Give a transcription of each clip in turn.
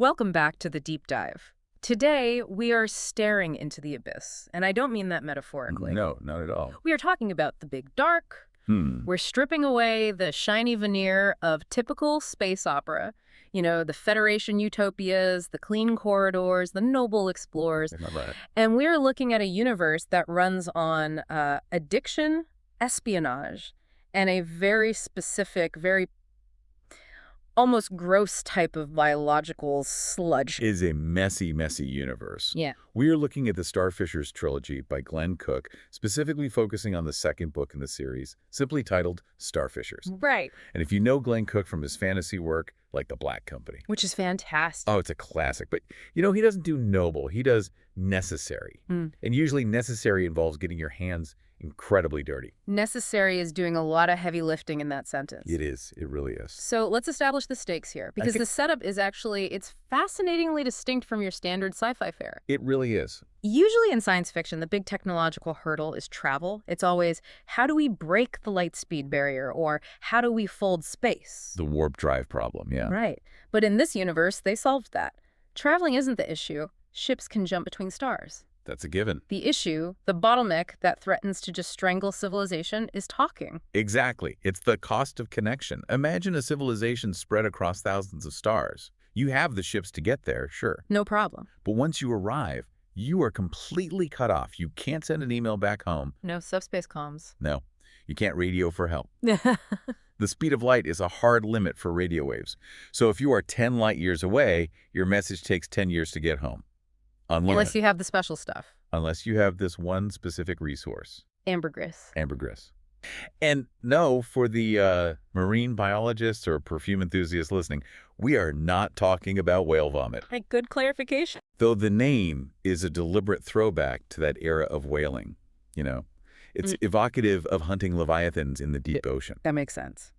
Welcome back to the deep dive. Today, we are staring into the abyss, and I don't mean that metaphorically. No, not at all. We are talking about the big dark. Hmm. We're stripping away the shiny veneer of typical space opera. You know, the Federation utopias, the clean corridors, the noble explorers. Not right. And we're looking at a universe that runs on addiction, espionage, and a very specific, very almost gross type of biological sludge. Is a messy, messy universe. Yeah. We are looking at the Starfishers trilogy by Glen Cook, specifically focusing on the second book in the series, simply titled Starfishers. Right. And if you know Glen Cook from his fantasy work, like The Black Company. Which is fantastic. Oh, it's a classic. But, you know, he doesn't do noble. He does necessary. And usually necessary involves getting your hands incredibly dirty. Necessary is doing a lot of heavy lifting in that sentence. It is. It really is. So let's establish the stakes here, because the setup is actually, it's fascinatingly distinct from your standard sci-fi fare. It really is. Usually in science fiction, the big technological hurdle is travel. It's always, how do we break the light speed barrier, or how do we fold space? The warp drive problem, yeah. Right. But in this universe, they solved that. Traveling isn't the issue. Ships can jump between stars. That's a given. The issue, the bottleneck that threatens to just strangle civilization, is talking. Exactly. It's the cost of connection. Imagine a civilization spread across thousands of stars. You have the ships to get there, sure. No problem. But once you arrive, you are completely cut off. You can't send an email back home. No subspace comms. No. You can't radio for help. The speed of light is a hard limit for radio waves. So if you are 10 light years away, your message takes 10 years to get home. Unlimited. Unless you have the special stuff. Unless you have this one specific resource. Ambergris. Ambergris. And no, for the marine biologists or perfume enthusiasts listening, we are not talking about whale vomit. Hey, good clarification. Though the name is a deliberate throwback to that era of whaling, you know. It's evocative of hunting leviathans in the deep ocean. That makes sense.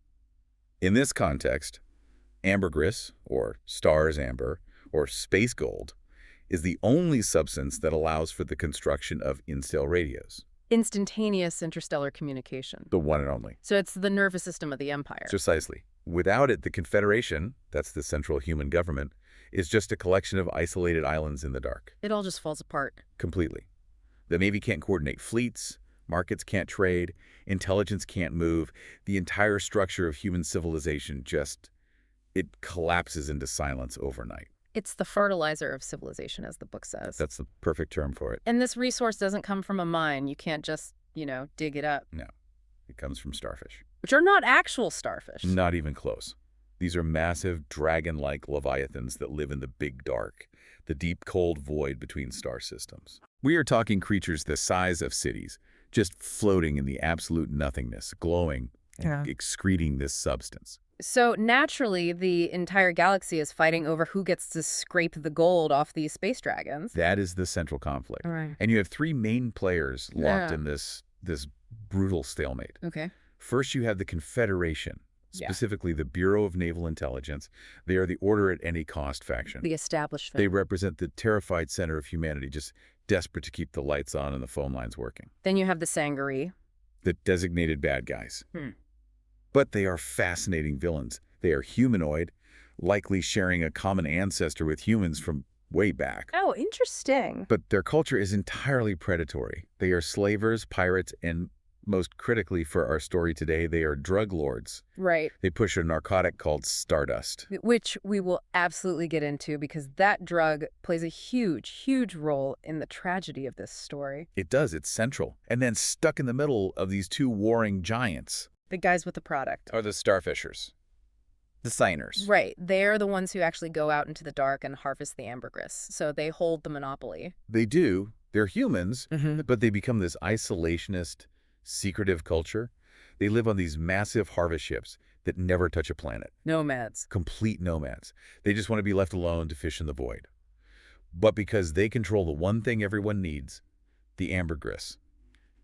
In this context, ambergris, or star's amber, or space gold, is the only substance that allows for the construction of in-cell radios. Instantaneous interstellar communication. The one and only. So it's the nervous system of the Empire. Precisely. Without it, the Confederation, that's the central human government, is just a collection of isolated islands in the dark. It all just falls apart. Completely. The Navy can't coordinate fleets, markets can't trade, intelligence can't move. The entire structure of human civilization it collapses into silence overnight. It's the fertilizer of civilization, as the book says. That's the perfect term for it. And this resource doesn't come from a mine. You can't just, dig it up. No. It comes from starfish. Which are not actual starfish. Not even close. These are massive, dragon-like leviathans that live in the big dark, the deep, cold void between star systems. We are talking creatures the size of cities, just floating in the absolute nothingness, glowing and excreting this substance. So naturally, the entire galaxy is fighting over who gets to scrape the gold off these space dragons. That is the central conflict. Right. And you have three main players locked in this brutal stalemate. Okay. First, you have the Confederation, specifically the Bureau of Naval Intelligence. They are the order at any cost faction. The establishment. They represent the terrified center of humanity, just desperate to keep the lights on and the phone lines working. Then you have the Sangaree. The designated bad guys. But they are fascinating villains. They are humanoid, likely sharing a common ancestor with humans from way back. Oh, interesting. But their culture is entirely predatory. They are slavers, pirates, and most critically for our story today, they are drug lords. Right. They push a narcotic called stardust. Which we will absolutely get into, because that drug plays a huge, huge role in the tragedy of this story. It does. It's central. And then stuck in the middle of these two warring giants The guys with the product. are the Starfishers, the Seiners. Right. They're the ones who actually go out into the dark and harvest the ambergris. So they hold the monopoly. They do. They're humans, but they become this isolationist, secretive culture. They live on these massive harvest ships that never touch a planet. Nomads. Complete nomads. They just want to be left alone to fish in the void. But because they control the one thing everyone needs, the ambergris,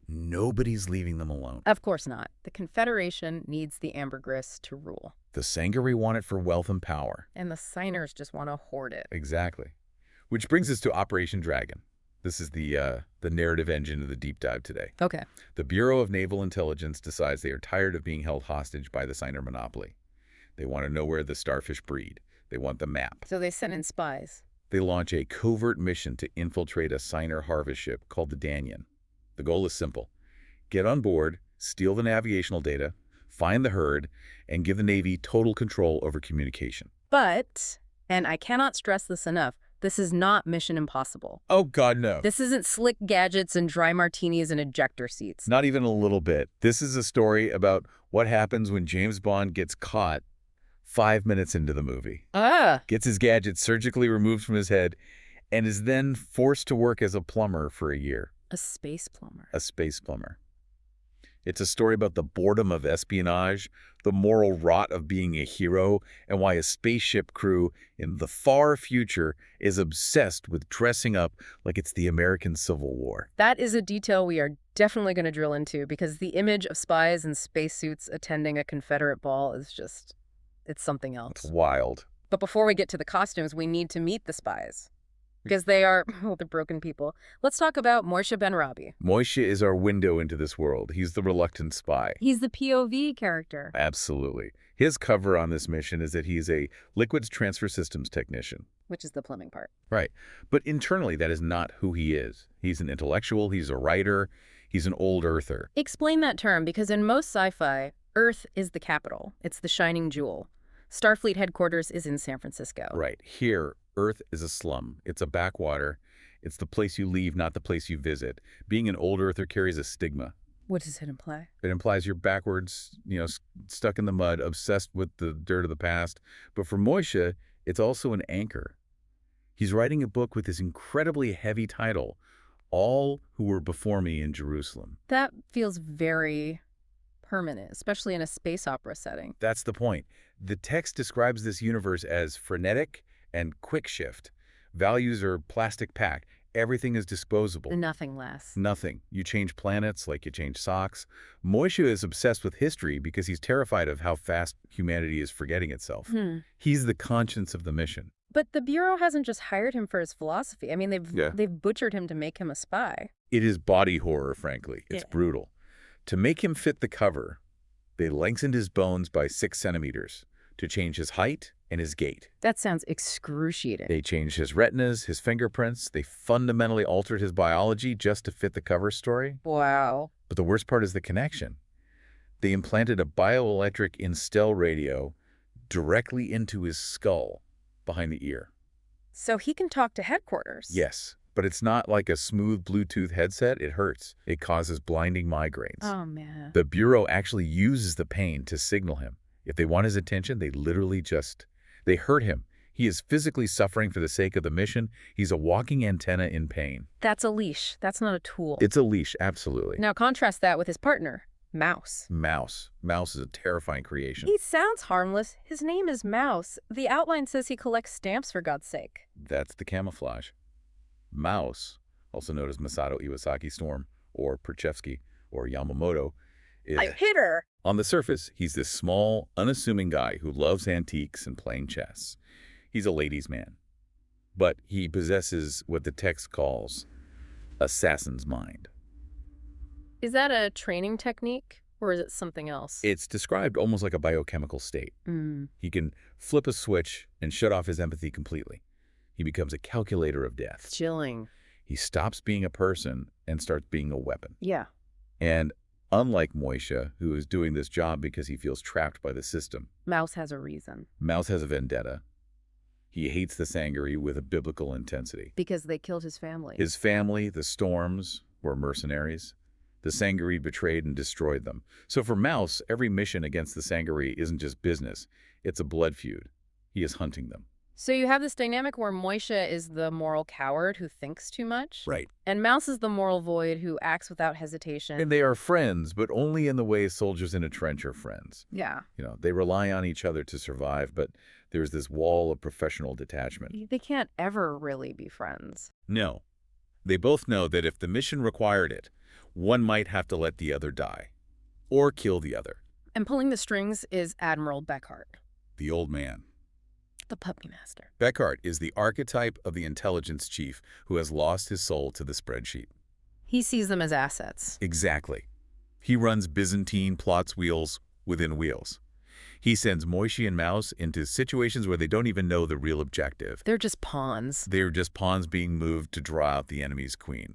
nobody's leaving them alone. Of course not. The Confederation needs the ambergris to rule. The Sangaree want it for wealth and power. And the Seiners just want to hoard it. Exactly. Which brings us to Operation Dragon. This is the narrative engine of the deep dive today. Okay. The Bureau of Naval Intelligence decides they are tired of being held hostage by the Seiner monopoly. They want to know where the starfish breed. They want the map. So they sent in spies. They launch a covert mission to infiltrate a Seiners harvest ship called the Danion. The goal is simple. Get on board, steal the navigational data, find the herd, and give the Navy total control over communication. But, and I cannot stress this enough, this is not Mission Impossible. Oh, God, no. This isn't slick gadgets and dry martinis and ejector seats. Not even a little bit. This is a story about what happens when James Bond gets caught 5 minutes into the movie. Gets his gadgets surgically removed from his head, and is then forced to work as a plumber for a year. A space plumber. A space plumber. It's a story about the boredom of espionage, the moral rot of being a hero, and why a spaceship crew in the far future is obsessed with dressing up like it's the American Civil War. That is a detail we are definitely going to drill into, because the image of spies in spacesuits attending a Confederate ball is just, it's something else. It's wild. But before we get to the costumes, we need to meet the spies. Because they are, well, they're broken people. Let's talk about Moyshe benRabi. Moyshe is our window into this world. He's the reluctant spy. He's the POV character. Absolutely. His cover on this mission is that he's a liquids transfer systems technician. Which is the plumbing part. Right. But internally, that is not who he is. He's an intellectual, he's a writer, he's an old earther. Explain that term, because in most sci-fi, Earth is the capital. It's the shining jewel. Starfleet headquarters is in San Francisco. Right. Here, Earth is a slum. It's a backwater. It's the place you leave, not the place you visit. Being an old earther carries a stigma. What does it imply? It implies you're backwards, stuck in the mud, obsessed with the dirt of the past. But for Moyshe, it's also an anchor. He's writing a book with this incredibly heavy title, All Who Were Before Me in Jerusalem. That feels very permanent, especially in a space opera setting. That's the point. The text describes this universe as frenetic and quick shift. Values are plastic packed. Everything is disposable. Nothing less. Nothing. You change planets like you change socks. Moyshe is obsessed with history because he's terrified of how fast humanity is forgetting itself. He's the conscience of the mission. But the Bureau hasn't just hired him for his philosophy. I mean, they've butchered him to make him a spy. It is body horror, frankly. It's brutal. To make him fit the cover, they lengthened his bones by 6 centimeters to change his height and his gait. That sounds excruciating. They changed his retinas, his fingerprints. They fundamentally altered his biology just to fit the cover story. Wow. But the worst part is the connection. They implanted a bioelectric Instel radio directly into his skull behind the ear. So he can talk to headquarters? Yes, but it's not like a smooth Bluetooth headset. It hurts. It causes blinding migraines. Oh, man. The Bureau actually uses the pain to signal him. If they want his attention, they literally they hurt him. He is physically suffering for the sake of the mission. He's a walking antenna in pain. That's a leash. That's not a tool. It's a leash, absolutely. Now contrast that with his partner, Mouse. Mouse. Mouse is a terrifying creation. He sounds harmless. His name is Mouse. The outline says he collects stamps, for God's sake. That's the camouflage. Mouse, also known as Masato Iwasaki Storm, or Perchevsky, or Yamamoto, is... I hit her! On the surface, he's this small, unassuming guy who loves antiques and playing chess. He's a ladies' man. But he possesses what the text calls assassin's mind. Is that a training technique, or is it something else? It's described almost like a biochemical state. He can flip a switch and shut off his empathy completely. He becomes a calculator of death. Chilling. He stops being a person and starts being a weapon. Yeah. And unlike Moyshe, who is doing this job because he feels trapped by the system, Mouse has a reason. Mouse has a vendetta. He hates the Sangaree with a biblical intensity. Because they killed his family. His family, the Storms, were mercenaries. The Sangaree betrayed and destroyed them. So for Mouse, every mission against the Sangaree isn't just business. It's a blood feud. He is hunting them. So you have this dynamic where Moyshe is the moral coward who thinks too much. Right. And Mouse is the moral void who acts without hesitation. And they are friends, but only in the way soldiers in a trench are friends. Yeah. They rely on each other to survive, but there's this wall of professional detachment. They can't ever really be friends. No. They both know that if the mission required it, one might have to let the other die. Or kill the other. And pulling the strings is Admiral Beckhart. The old man. The puppy master. Beckhart is the archetype of the intelligence chief who has lost his soul to the spreadsheet. He sees them as assets. Exactly. He runs Byzantine plots wheels within wheels. He sends Moyshe and Mouse into situations where they don't even know the real objective. They're just pawns. They're just pawns being moved to draw out the enemy's queen.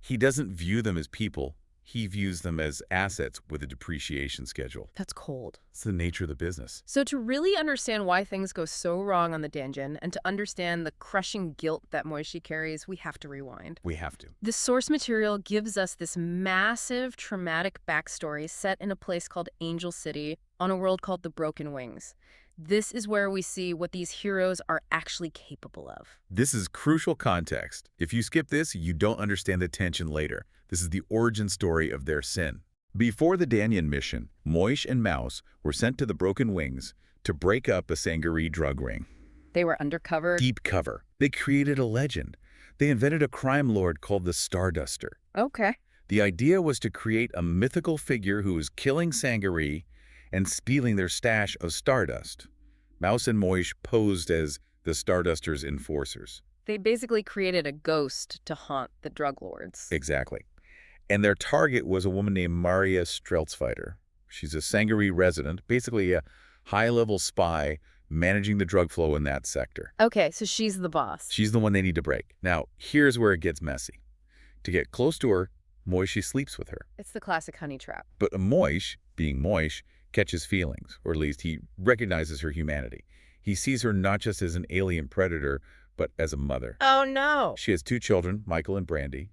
He doesn't view them as people. He views them as assets with a depreciation schedule. That's cold. It's the nature of the business. So to really understand why things go so wrong on the Danion and to understand the crushing guilt that Moyshe carries, we have to rewind. We have to. The source material gives us this massive, traumatic backstory set in a place called Angel City on a world called the Broken Wings. This is where we see what these heroes are actually capable of. This is crucial context. If you skip this, you don't understand the tension later. This is the origin story of their sin. Before the Danion mission, Moyshe and Mouse were sent to the Broken Wings to break up a Sangaree drug ring. They were undercover. Deep cover. They created a legend. They invented a crime lord called the Starduster. Okay. The idea was to create a mythical figure who was killing Sangaree and stealing their stash of stardust. Mouse and Moyshe posed as the Starduster's enforcers. They basically created a ghost to haunt the drug lords. Exactly. And their target was a woman named Maria Streltsfighter. She's a Sangaree resident, basically a high-level spy managing the drug flow in that sector. Okay, so she's the boss. She's the one they need to break. Now, here's where it gets messy. To get close to her, Moyshe sleeps with her. It's the classic honey trap. But Moyshe, being Moyshe, catches feelings, or at least he recognizes her humanity. He sees her not just as an alien predator, but as a mother. Oh, no. She has 2 children, Michael and Brandy.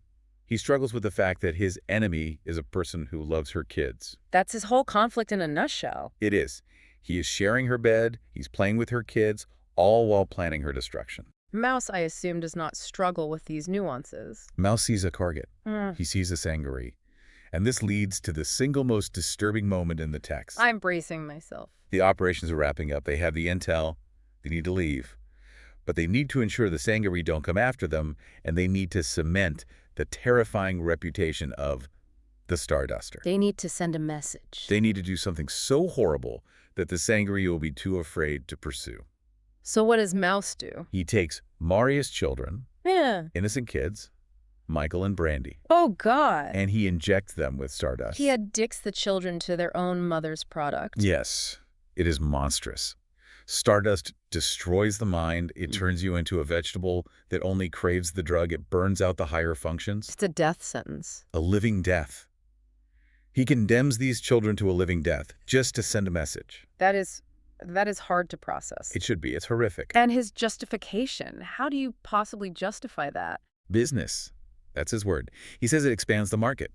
He struggles with the fact that his enemy is a person who loves her kids. That's his whole conflict in a nutshell. It is. He is sharing her bed, he's playing with her kids, all while planning her destruction. Mouse, I assume, does not struggle with these nuances. Mouse sees a target. He sees a Sangaree. And this leads to the single most disturbing moment in the text. I'm bracing myself. The operations are wrapping up. They have the intel. They need to leave. But they need to ensure the Sangaree don't come after them, and they need to cement the terrifying reputation of the Starduster. They need to send a message. They need to do something so horrible that the Sangaree will be too afraid to pursue. So what does Mouse do? He takes Maria's children, innocent kids, Michael and Brandy, Oh, God. and he injects them with stardust. He addicts the children to their own mother's product. Yes, it is monstrous. Stardust destroys the mind. It turns you into a vegetable that only craves the drug. It burns out the higher functions. It's a death sentence. A living death. He condemns these children to a living death just to send a message. That is hard to process. It should be. It's horrific. And his justification. How do you possibly justify that? Business. That's his word. He says it expands the market.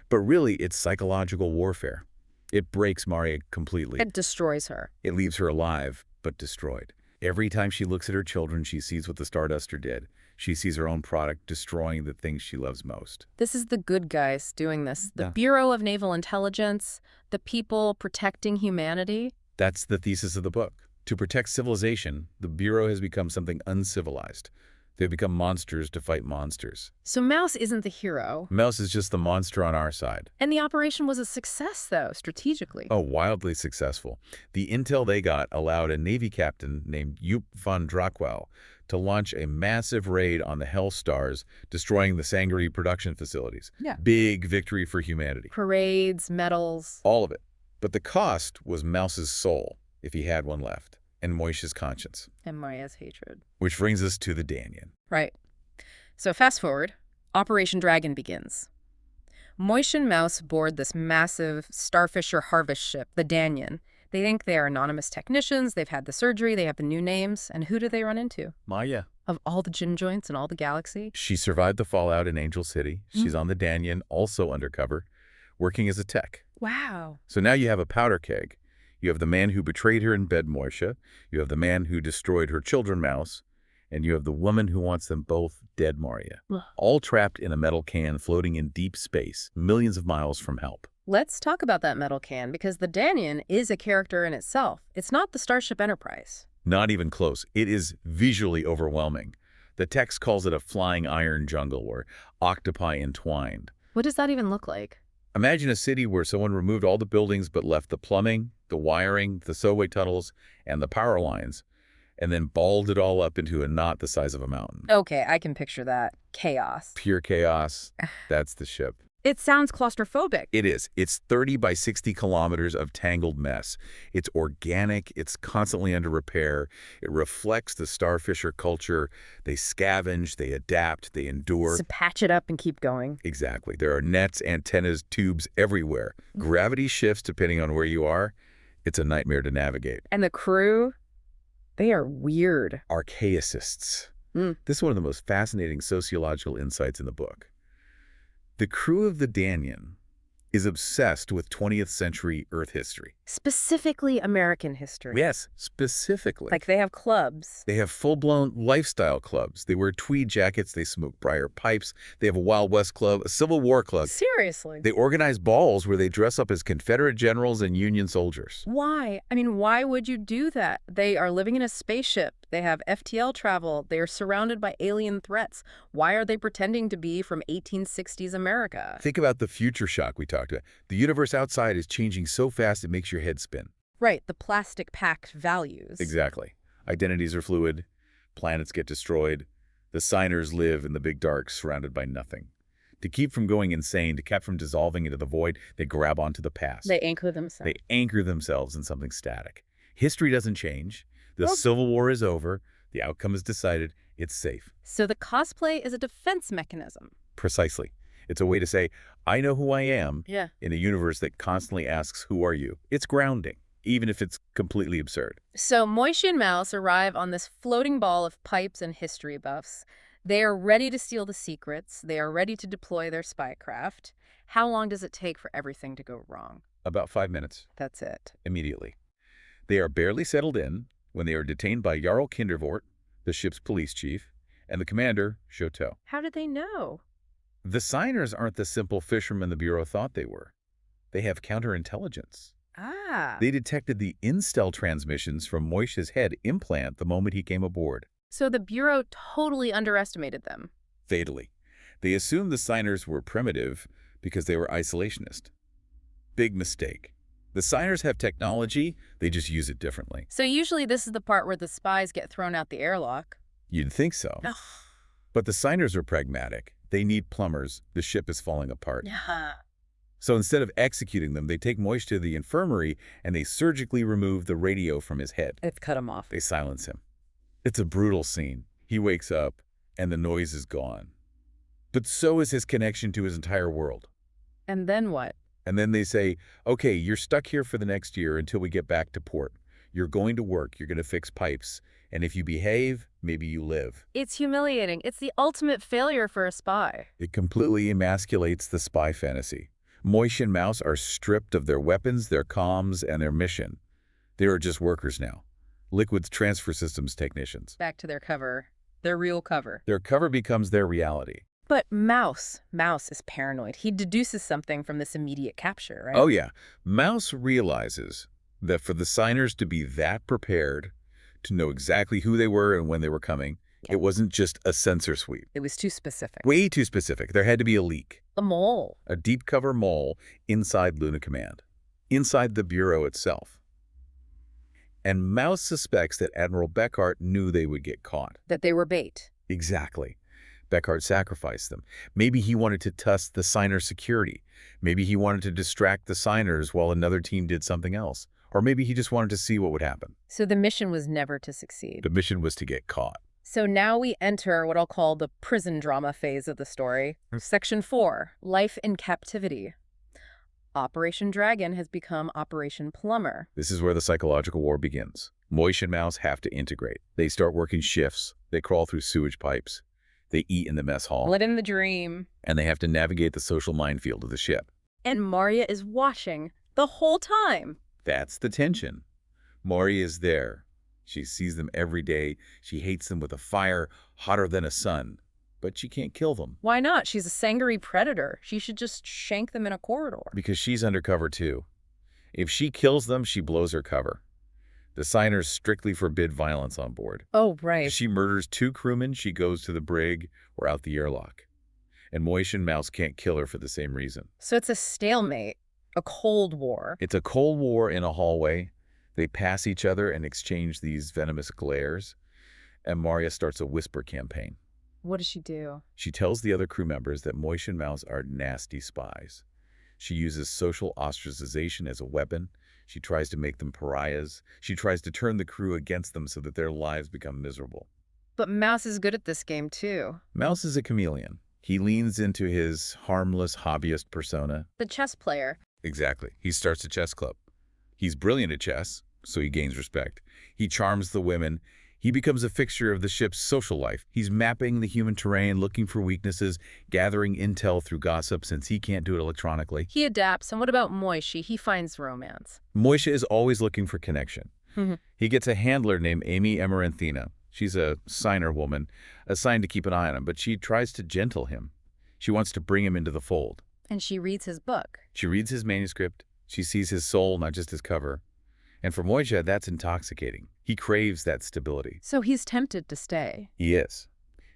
But really, it's psychological warfare. It breaks Maria completely. It destroys her. It leaves her alive, but destroyed. Every time she looks at her children, she sees what the Starduster did. She sees her own product destroying the things she loves most. This is the good guys doing this. The Yeah. Bureau of Naval Intelligence, the people protecting humanity. That's the thesis of the book. To protect civilization, the Bureau has become something uncivilized. They've become monsters to fight monsters. So Mouse isn't the hero. Mouse is just the monster on our side. And the operation was a success, though, strategically. Oh, wildly successful. The intel they got allowed a Navy captain named Joop van Drakwel to launch a massive raid on the Hell Stars, destroying the Sangaree production facilities. Yeah. Big victory for humanity. Parades, medals. All of it. But the cost was Mouse's soul, if he had one left, and Moyshe's conscience. And Maria's hatred. Which brings us to the Danion. Right. So fast forward, Operation Dragon begins. Moyshe and Mouse board this massive Starfisher harvest ship, the Danion. They think they are anonymous technicians, they've had the surgery, they have the new names, and who do they run into? Maya. Of all the gin joints in all the galaxy? She survived the fallout in Angel City. She's on the Danion, also undercover, working as a tech. Wow. So now you have a powder keg. You have the man who betrayed her in bed, Moyshe. You have the man who destroyed her children, Mouse. And you have the woman who wants them both dead, Maria. Ugh. All trapped in a metal can floating in deep space, millions of miles from help. Let's talk about that metal can, because the Danion is a character in itself. It's not the Starship Enterprise. Not even close. It is visually overwhelming. The text calls it a flying iron jungle or octopi entwined. What does that even look like? Imagine a city where someone removed all the buildings but left the plumbing, the wiring, the subway tunnels, and the power lines, and then balled it all up into a knot the size of a mountain. Okay, I can picture that. Chaos. Pure chaos. That's the ship. It sounds claustrophobic. It is. It's 30 by 60 kilometers of tangled mess. It's organic. It's constantly under repair. It reflects the starfisher culture. They scavenge, they adapt, they endure. So patch it up and keep going. Exactly. There are nets, antennas, tubes everywhere. Gravity shifts depending on where you are. It's a nightmare to navigate. And the crew, they are weird. Archaicists. Mm. This is one of the most fascinating sociological insights in the book. The crew of the Danion is obsessed with 20th century Earth history. Specifically American history. Yes, specifically. Like they have clubs. They have full-blown lifestyle clubs. They wear tweed jackets. They smoke briar pipes. They have a Wild West club, a Civil War club. Seriously. They organize balls where they dress up as Confederate generals and Union soldiers. Why? I mean, why would you do that? They are living in a spaceship. They have FTL travel. They are surrounded by alien threats. Why are they pretending to be from 1860s America? Think about the future shock we talked about. The universe outside is changing so fast it makes your head spin. Right, the plastic-packed values. Exactly. Identities are fluid. Planets get destroyed. The Seiners live in the big dark, surrounded by nothing. To keep from going insane, to keep from dissolving into the void, they grab onto the past. They anchor themselves. They anchor themselves in something static. History doesn't change. The Well- Civil War is over. The outcome is decided. It's safe. So the cosplay is a defense mechanism. Precisely. It's a way to say, I know who I am Yeah. in a universe that constantly asks, who are you? It's grounding, even if it's completely absurd. So Moyshe and Mouse arrive on this floating ball of pipes and history buffs. They are ready to steal the secrets. They are ready to deploy their spycraft. How long does it take for everything to go wrong? About 5 minutes, That's it. immediately. They are barely settled in when they are detained by Jarl Kindervort, the ship's police chief, and the commander, Choteau. How did they know? The Seiners aren't the simple fishermen the Bureau thought they were. They have counterintelligence. Ah. They detected the instel transmissions from Moyshe's head implant the moment he came aboard. So the Bureau totally underestimated them. Fatally. They assumed the Seiners were primitive because they were isolationist. Big mistake. The Seiners have technology, they just use it differently. So usually this is the part where the spies get thrown out the airlock. You'd think so. Ugh. But the Seiners are pragmatic. They need plumbers. The ship is falling apart. Yeah. So instead of executing them, they take Moyshe to the infirmary and they surgically remove the radio from his head. They've cut him off. They silence him. It's a brutal scene. He wakes up and the noise is gone. But so is his connection to his entire world. And then what? And then they say, okay, you're stuck here for the next year until we get back to port. You're going to work. You're going to fix pipes. And if you behave, maybe you live. It's humiliating. It's the ultimate failure for a spy. It completely emasculates the spy fantasy. Moyshe and Mouse are stripped of their weapons, their comms, and their mission. They are just workers now. Liquid's transfer systems technicians. Back to their cover. Their real cover. Their cover becomes their reality. But Mouse is paranoid. He deduces something from this immediate capture, right? Oh yeah, Mouse realizes that for the Seiners to be that prepared, to know exactly who they were and when they were coming, Yeah. it wasn't just a sensor sweep. It was too specific. Way too specific. There had to be a leak. A mole. A deep cover mole inside Luna Command, inside the Bureau itself. And Mouse suspects that Admiral Beckart knew they would get caught. That they were bait. Exactly. Beckart sacrificed them. Maybe he wanted to test the Seiners' security. Maybe he wanted to distract the Seiners while another team did something else. Or maybe he just wanted to see what would happen. So the mission was never to succeed. The mission was to get caught. So now we enter what I'll call the prison drama phase of the story. Section 4, Life in Captivity. Operation Dragon has become Operation Plumber. This is where the psychological war begins. Moyshe and Mouse have to integrate. They start working shifts. They crawl through sewage pipes. They eat in the mess hall. Let in the dream. And they have to navigate the social minefield of the ship. And Maria is watching the whole time. That's the tension. Maury is there. She sees them every day. She hates them with a fire hotter than a sun. But she can't kill them. Why not? She's a Sangaree predator. She should just shank them in a corridor. Because she's undercover too. If she kills them, she blows her cover. The Seiners strictly forbid violence on board. Oh, right. If she murders 2 crewmen, she goes to the brig or out the airlock. And Moyshe and Mouse can't kill her for the same reason. So it's a stalemate, a Cold War. It's a cold war in a hallway. They pass each other and exchange these venomous glares. And Maria starts a whisper campaign. What does she do? She tells the other crew members that Moyshe and Mouse are nasty spies. She uses social ostracization as a weapon. She tries to make them pariahs. She tries to turn the crew against them so that their lives become miserable. But Mouse is good at this game, too. Mouse is a chameleon. He leans into his harmless hobbyist persona. The chess player. Exactly. He starts a chess club. He's brilliant at chess, so he gains respect. He charms the women. He becomes a fixture of the ship's social life. He's mapping the human terrain, looking for weaknesses, gathering intel through gossip since he can't do it electronically. He adapts, and what about Moyshe? He finds romance. Moyshe is always looking for connection. He gets a handler named Amy Amaranthina. She's a Seiner woman, assigned to keep an eye on him, but she tries to gentle him. She wants to bring him into the fold. And she reads his book. She reads his manuscript. She sees his soul, not just his cover. And for Moyshe, that's intoxicating. He craves that stability. So he's tempted to stay. He is.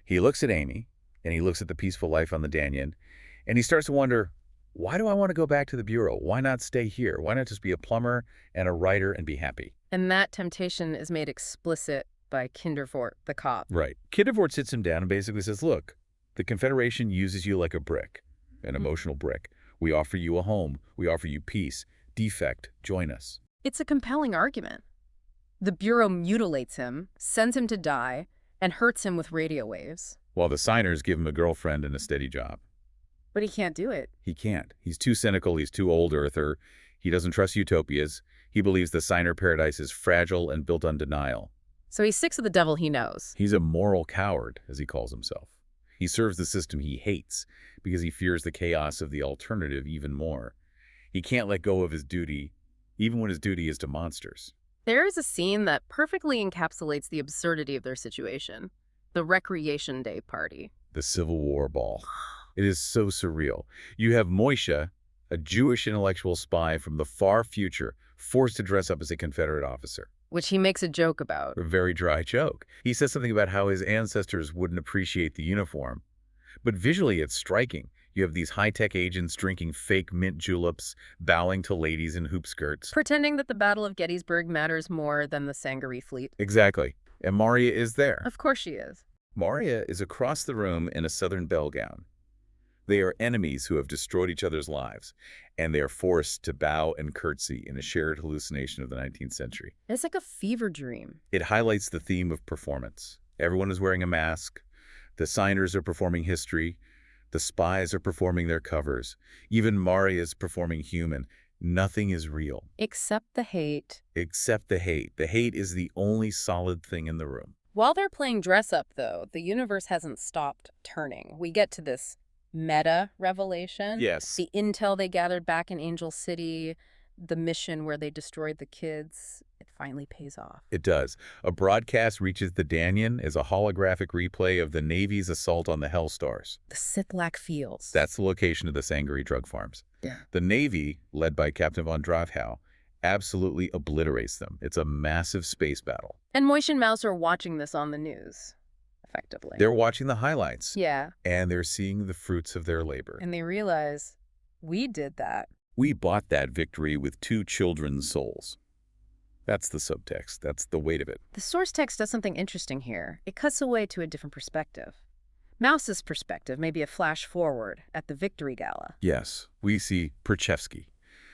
He looks at Amy, and he looks at the peaceful life on the Danion, and he starts to wonder, why do I want to go back to the Bureau? Why not stay here? Why not just be a plumber and a writer and be happy? And that temptation is made explicit by Kinderfort, the cop. Right. Kinderfort sits him down and basically says, look, the Confederation uses you like a brick, an emotional brick. We offer you a home. We offer you peace. Defect, join us. It's a compelling argument. The Bureau mutilates him, sends him to die, and hurts him with radio waves. While the Seiners give him a girlfriend and a steady job. But he can't do it. He can't. He's too cynical. He's too old-earther. He doesn't trust utopias. He believes the Seiner paradise is fragile and built on denial. So he sticks with the devil he knows. He's a moral coward, as he calls himself. He serves the system he hates because he fears the chaos of the alternative even more. He can't let go of his duty, even when his duty is to monsters. There is a scene that perfectly encapsulates the absurdity of their situation. The Recreation Day party. The Civil War ball. It is so surreal. You have Moyshe, a Jewish intellectual spy from the far future, forced to dress up as a Confederate officer. Which he makes a joke about. A very dry joke. He says something about how his ancestors wouldn't appreciate the uniform. But visually, it's striking. You have these high-tech agents drinking fake mint juleps, bowing to ladies in hoop skirts. Pretending that the Battle of Gettysburg matters more than the Sangaree fleet. Exactly. And Maria is there. Of course she is. Maria is across the room in a southern bell gown. They are enemies who have destroyed each other's lives, and they are forced to bow and curtsy in a shared hallucination of the 19th century. It's like a fever dream. It highlights the theme of performance. Everyone is wearing a mask. The Seiners are performing history. The spies are performing their covers. Even Maria is performing human. Nothing is real. Except the hate. Except the hate. The hate is the only solid thing in the room. While they're playing dress-up, though, the universe hasn't stopped turning. We get to this meta-revelation. Yes. The intel they gathered back in Angel City, the mission where they destroyed the kids, it finally pays off. It does. A broadcast reaches the Danion as a holographic replay of the Navy's assault on the Hellstars. The Sithlak Fields. That's the location of the Sangaree drug farms. Yeah. The Navy, led by Captain von Drafhow, absolutely obliterates them. It's a massive space battle. And Moyshe and Mouse are watching this on the news, effectively. They're watching the highlights. Yeah. And they're seeing the fruits of their labor. And they realize, we did that. We bought that victory with 2 children's souls. That's the subtext. That's the weight of it. The source text does something interesting here. It cuts away to a different perspective. Mouse's perspective may be a flash forward at the Victory Gala. Yes, we see Perchevsky.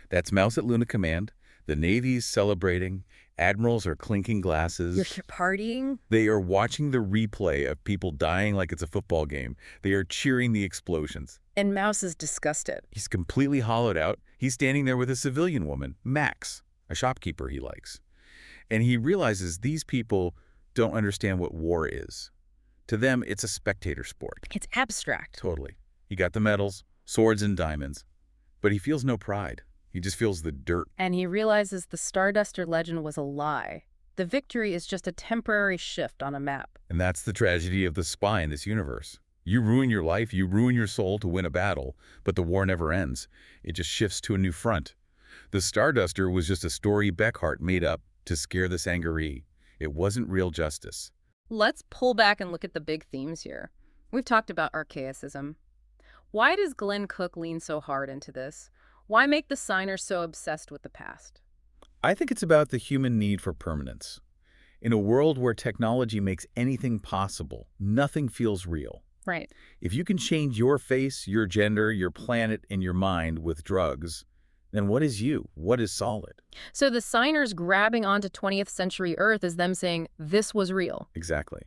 That's Mouse at Luna Command. The Navy's celebrating. Admirals are clinking glasses. You're partying? They are watching the replay of people dying like it's a football game. They are cheering the explosions. And Mouse is disgusted. He's completely hollowed out. He's standing there with a civilian woman, Max, a shopkeeper he likes. And he realizes these people don't understand what war is. To them, it's a spectator sport. It's abstract. Totally. He got the medals, swords and diamonds, but he feels no pride. He just feels the dirt. And he realizes the Starduster legend was a lie. The victory is just a temporary shift on a map. And that's the tragedy of the spy in this universe. You ruin your life, you ruin your soul to win a battle, but the war never ends. It just shifts to a new front. The Starduster was just a story Beckhart made up to scare the Sangaree. It wasn't real justice. Let's pull back and look at the big themes here. We've talked about archaicism. Why does Glen Cook lean so hard into this? Why make the Seiners so obsessed with the past? I think it's about the human need for permanence. In a world where technology makes anything possible, nothing feels real. Right. If you can change your face, your gender, your planet, and your mind with drugs, then what is you? What is solid? So the Seiners grabbing onto 20th century Earth is them saying, this was real. Exactly.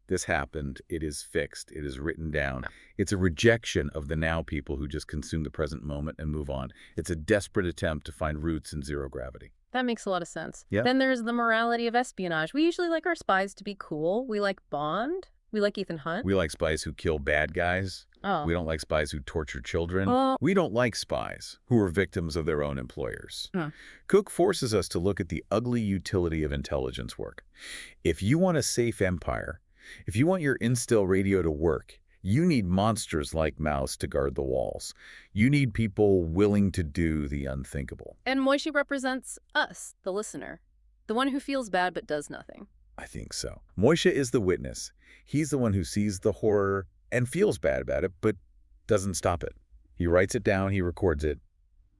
This happened. It is fixed. It is written down. It's a rejection of the now people who just consume the present moment and move on. It's a desperate attempt to find roots in zero gravity. That makes a lot of sense. Yeah. Then there's the morality of espionage. We usually like our spies to be cool. We like Bond. We like Ethan Hunt. We like spies who kill bad guys. Oh. We don't like spies who torture children. We don't like spies who are victims of their own employers. Cook forces us to look at the ugly utility of intelligence work. If you want a safe empire, if you want your instill radio to work, you need monsters like Mouse to guard the walls. You need people willing to do the unthinkable. And Moyshe represents us, the listener. The one who feels bad but does nothing. I think so. Moyshe is the witness. He's the one who sees the horror and feels bad about it, but doesn't stop it. He writes it down, he records it,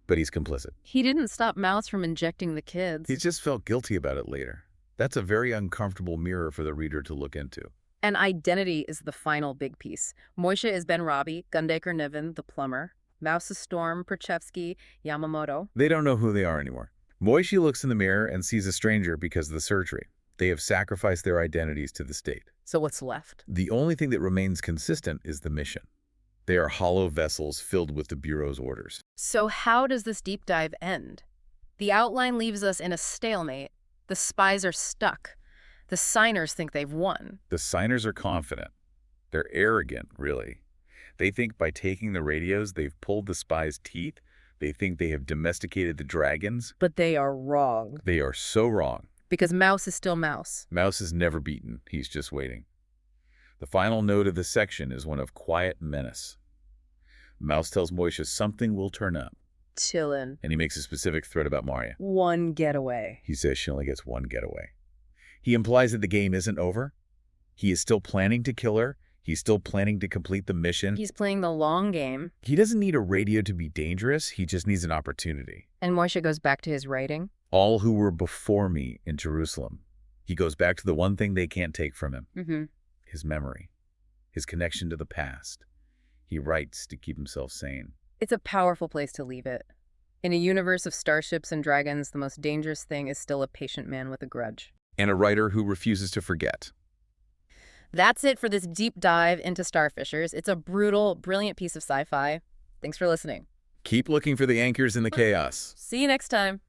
but he's complicit. He didn't stop Mouse from injecting the kids. He just felt guilty about it later. That's a very uncomfortable mirror for the reader to look into. And identity is the final big piece. Moyshe is benRabi, Gundaker Niven, the plumber. Mouse is Storm, Perchevsky, Yamamoto. They don't know who they are anymore. Moyshe looks in the mirror and sees a stranger because of the surgery. They have sacrificed their identities to the state. So what's left? The only thing that remains consistent is the mission. They are hollow vessels filled with the Bureau's orders. So how does this deep dive end? The outline leaves us in a stalemate. The spies are stuck. The Seiners think they've won. The Seiners are confident. They're arrogant, really. They think by taking the radios, they've pulled the spies' teeth. They think they have domesticated the dragons. But they are wrong. They are so wrong. Because Mouse is still Mouse. Mouse is never beaten. He's just waiting. The final note of the section is one of quiet menace. Mouse tells Moyshe something will turn up. Chillin'. And he makes a specific threat about Marya. One getaway. He says she only gets one getaway. He implies that the game isn't over. He is still planning to kill her. He's still planning to complete the mission. He's playing the long game. He doesn't need a radio to be dangerous. He just needs an opportunity. And Moyshe goes back to his writing. All who were before me in Jerusalem. He goes back to the one thing they can't take from him. His memory. His connection to the past. He writes to keep himself sane. It's a powerful place to leave it. In a universe of starships and dragons, the most dangerous thing is still a patient man with a grudge. And a writer who refuses to forget. That's it for this deep dive into Starfishers. It's a brutal, brilliant piece of sci-fi. Thanks for listening. Keep looking for the anchors in the chaos. See you next time.